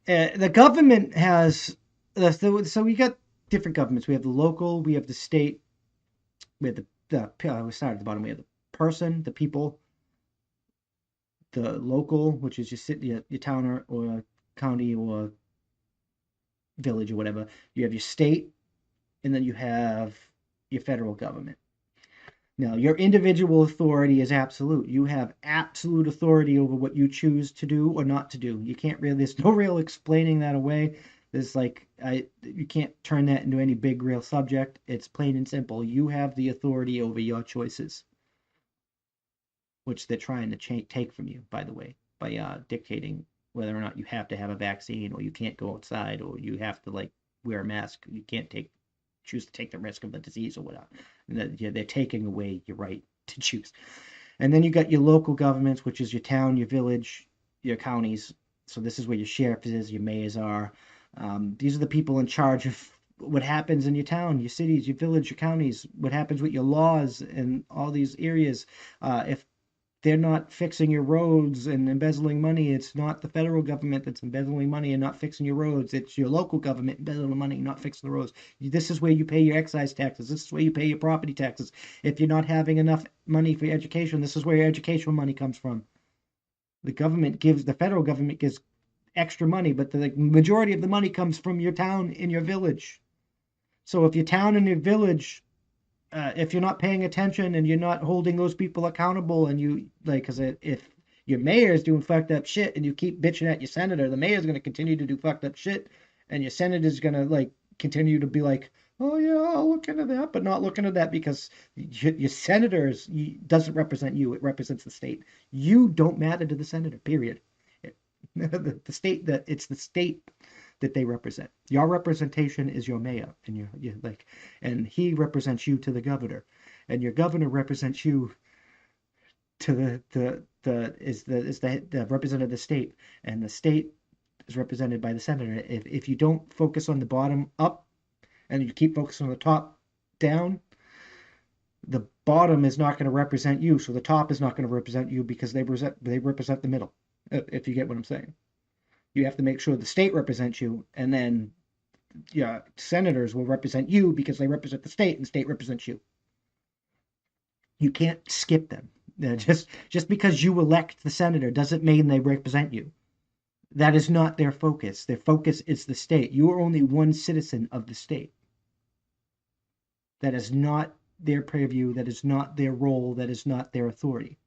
The government has so we got different governments. We have the local, we have the state, we have we start at the bottom. We have the person, the people, the local, which is your city, your town or county or village or whatever. You have your state, and then you have your federal government. Now, your individual authority is absolute. You have absolute authority over what you choose to do or not to do. You can't really, there's no real explaining that away. There's you can't turn that into any big real subject. It's plain and simple. You have the authority over your choices, which they're trying to take from you, by the way, by dictating whether or not you have to have a vaccine or you can't go outside or you have to like wear a mask. You can't choose to take the risk of the disease or whatnot. They're taking away your right to choose. And then you got your local governments, which is your town, your village, your counties. So this is where your sheriff is, your mayors are. These are the people in charge of what happens in your town, your cities, your village, your counties, what happens with your laws in all these areas. If they're not fixing your roads and embezzling money. It's not the federal government that's embezzling money and not fixing your roads. It's your local government embezzling money and not fixing the roads. This is where you pay your excise taxes. This is where you pay your property taxes. If you're not having enough money for your education, this is where your educational money comes from. The federal government gives extra money, but the majority of the money comes from your town and your village. So if your town and your village if you're not paying attention and you're not holding those people accountable and you like because if your mayor is doing fucked up shit and you keep bitching at your senator, the mayor's going to continue to do fucked up shit and your senator's going to like continue to be like, oh yeah, I'll look into that, but not looking at that because your senators doesn't represent you, it represents the state. You don't matter to the senator, period. The state that it's the state that they represent. Your representation is your mayor, and you like, and he represents you to the governor, and your governor represents you to the representative of the state, and the state is represented by the senator. If you don't focus on the bottom up, and you keep focusing on the top down, the bottom is not going to represent you, so the top is not going to represent you because they represent the middle. If you get what I'm saying. You have to make sure the state represents you, and then yeah, senators will represent you because they represent the state, and the state represents you. You can't skip them. Just because you elect the senator doesn't mean they represent you. That is not their focus. Their focus is the state. You are only one citizen of the state. That is not their purview. That is not their role. That is not their authority.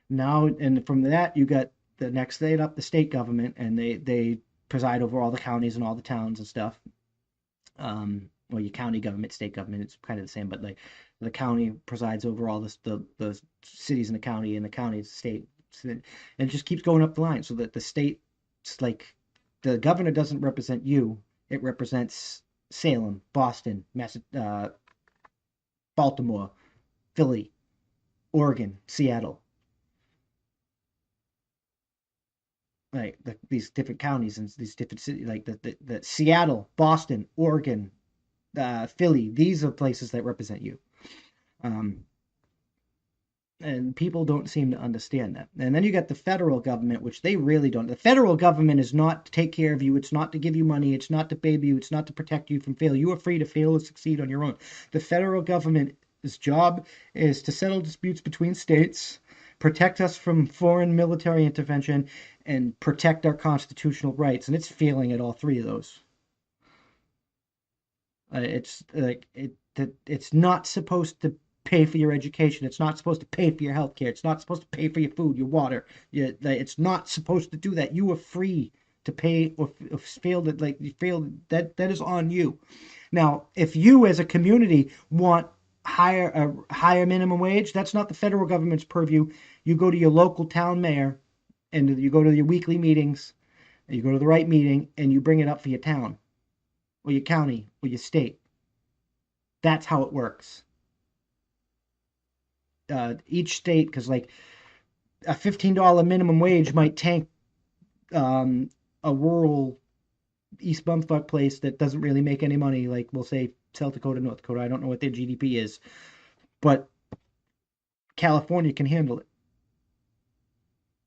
Now, and from that, you got the next state up, the state government, and they preside over all the counties and all the towns and stuff. Well, your county government, state government, it's kind of the same, but like the county presides over all the cities in the county, and the county is the state, and it just keeps going up the line, so that the state, like the governor doesn't represent you; it represents Salem, Boston, Baltimore, Philly, Oregon, Seattle. Like these different counties and these different cities, like the Seattle, Boston, Oregon, Philly. These are places that represent you. Um, and people don't seem to understand that. And then you got the federal government, which they really don't. The federal government is not to take care of you. It's not to give you money. It's not to baby you. It's not to protect you from failure. You are free to fail or succeed on your own. The federal government's job is to settle disputes between states, protect us from foreign military intervention, and protect our constitutional rights. And it's failing at all three of those. It's like it's not supposed to pay for your education. It's not supposed to pay for your health care. It's not supposed to pay for your food, your water. It's not supposed to do that. You are free to pay or fail that like you fail that is on you. Now, if you as a community want higher minimum wage, that's not the federal government's purview. You go to your local town mayor and you go to your weekly meetings, and you go to the right meeting and you bring it up for your town or your county or your state. That's how it works. Each state, because like a $15 minimum wage might tank a rural East Bumfuck place that doesn't really make any money, like we'll say South Dakota, North Dakota. I don't know what their GDP is, but California can handle it.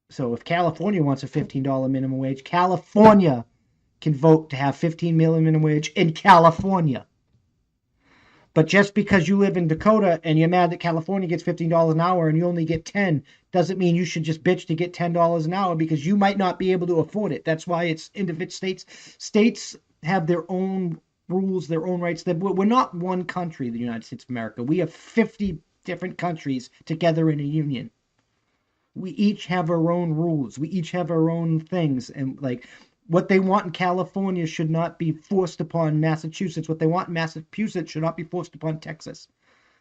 So if California wants a $15 minimum wage, California can vote to have 15 minimum wage in California. But just because you live in Dakota and you're mad that California gets $15 an hour and you only get 10 doesn't mean you should just bitch to get $10 an hour, because you might not be able to afford it. That's why it's individual states have their own rules, their own rights. We're not one country, the United States of America. We have 50 different countries together in a union. We each have our own rules. We each have our own things. And like what they want in California should not be forced upon Massachusetts. What they want in Massachusetts should not be forced upon Texas.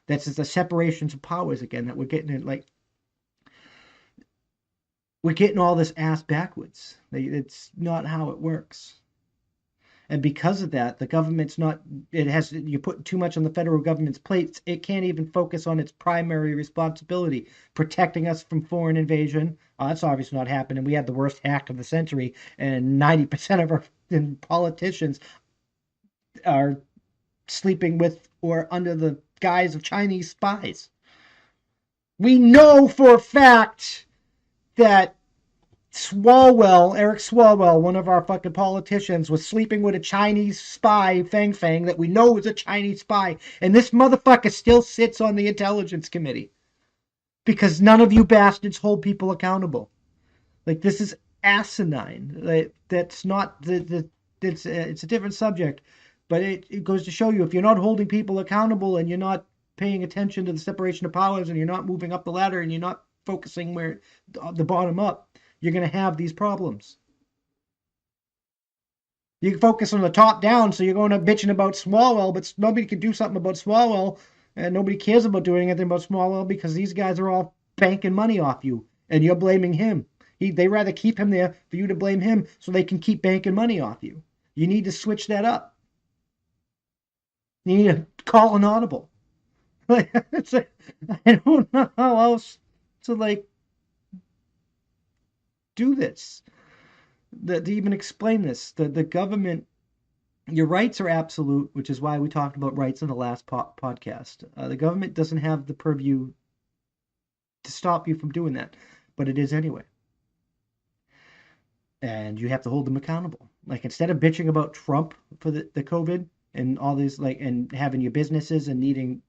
That's just the separations of powers again that we're getting it. Like we're getting all this ass backwards. It's not how it works. And because of that, the government's not, it has, you put too much on the federal government's plates. It can't even focus on its primary responsibility, protecting us from foreign invasion. That's obviously not happening. We had the worst hack of the century, and 90% of our politicians are sleeping with or under the guise of Chinese spies. We know for a fact that Eric Swalwell, one of our fucking politicians, was sleeping with a Chinese spy, Fang Fang, that we know is a Chinese spy. And this motherfucker still sits on the Intelligence Committee. Because none of you bastards hold people accountable. Like, this is asinine. Like, that's not it's a different subject. But it goes to show you, if you're not holding people accountable and you're not paying attention to the separation of powers and you're not moving up the ladder and you're not focusing where the bottom up, you're going to have these problems. You can focus on the top down, so you're going to bitching about Smallwell, but nobody can do something about Smallwell, and nobody cares about doing anything about Smallwell because these guys are all banking money off you, and you're blaming him. They rather keep him there for you to blame him so they can keep banking money off you. You need to switch that up. You need to call an audible. I don't know how else to do this. To even explain this, the government, your rights are absolute, which is why we talked about rights in the last podcast. The government doesn't have the purview to stop you from doing that, but it is anyway. And you have to hold them accountable. Like, instead of bitching about Trump for the COVID and all these, like, and having your businesses and needing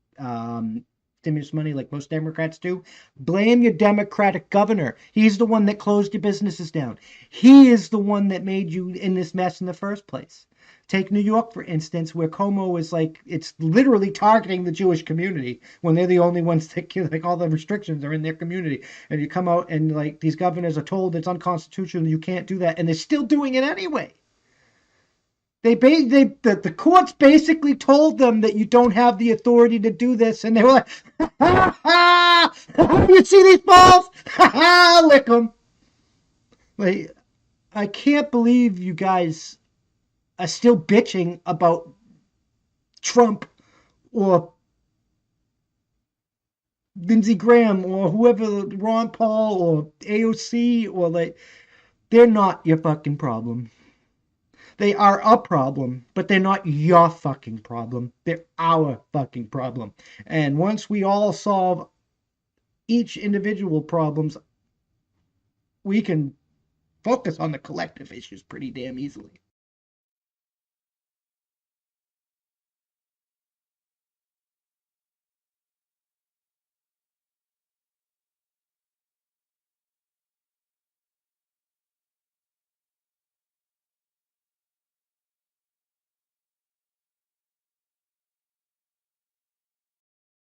stimulus money like most Democrats do, blame your Democratic governor. He's the one that closed your businesses down. He is the one that made you in this mess in the first place. Take New York, for instance, where Como is like, it's literally targeting the Jewish community when they're the only ones that can, like, all the restrictions are in their community. And you come out and, like, these governors are told it's unconstitutional, you can't do that, and they're still doing it anyway. The courts basically told them that you don't have the authority to do this, and they were like, ha ha ha! You see these balls? Ha ha! Lick them. Like, I can't believe you guys are still bitching about Trump or Lindsey Graham or whoever, Ron Paul or AOC, or like, they're not your fucking problem. They are a problem, but they're not your fucking problem. They're our fucking problem. And once we all solve each individual problems, we can focus on the collective issues pretty damn easily.